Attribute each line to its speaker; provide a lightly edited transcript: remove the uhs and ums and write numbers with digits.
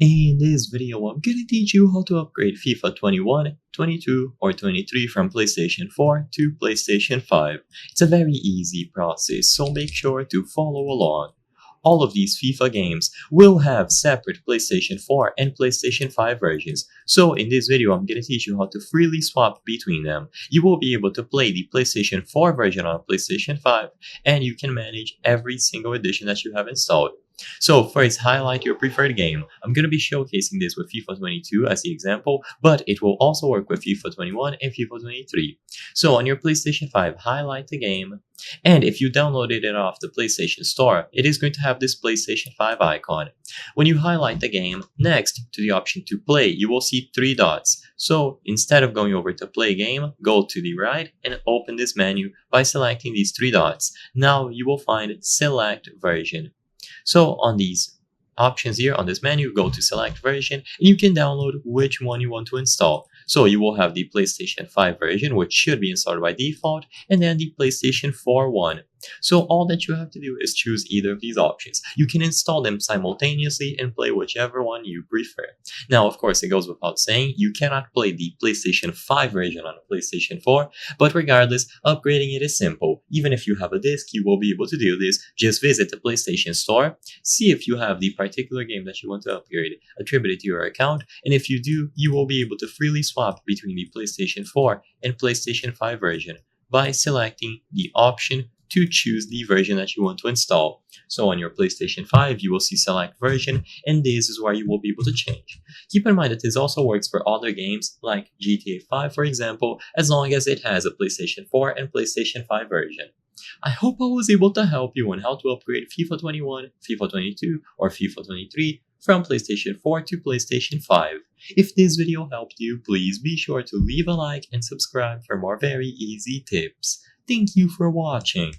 Speaker 1: In this video, I'm gonna teach you how to upgrade FIFA 21, 22, or 23 from PlayStation 4 to PlayStation 5. It's a very easy process, so make sure to follow along. All of these FIFA games will have separate PlayStation 4 and PlayStation 5 versions, so in this video I'm gonna teach you how to freely swap between them. You will be able to play the PlayStation 4 version on PlayStation 5, and you can manage every single edition that you have installed. So first, highlight your preferred game. I'm going to be showcasing this with FIFA 22 as the example, but it will also work with FIFA 21 and FIFA 23. So on your PlayStation 5, highlight the game, and if you downloaded it off the PlayStation Store, it is going to have this PlayStation 5 icon. When you highlight the game, next to the option to play, you will see three dots. So instead of going over to play game, go to the right and open this menu by selecting these three dots. Now you will find select version. So on these options here on this menu, go to select version and you can download which one you want to install. So you will have the PlayStation 5 version, which should be installed by default, and then the PlayStation 4 one. So all that you have to do is choose either of these options. You can install them simultaneously and play whichever one you prefer. Now, of course, it goes without saying, you cannot play the PlayStation 5 version on a PlayStation 4, but regardless, upgrading it is simple. Even if you have a disc, you will be able to do this. Just visit the PlayStation Store, see if you have the particular game that you want to upgrade, attribute it to your account, and if you do, you will be able to freely swap between the PlayStation 4 and PlayStation 5 version by selecting the option to choose the version that you want to install. So on your PlayStation 5, you will see select version, and this is where you will be able to change. Keep in mind that this also works for other games like GTA 5, for example, as long as it has a PlayStation 4 and PlayStation 5 version. I hope I was able to help you on how to upgrade FIFA 21, FIFA 22, or FIFA 23 from PlayStation 4 to PlayStation 5. If this video helped you, please be sure to leave a like and subscribe for more very easy tips. Thank you for watching.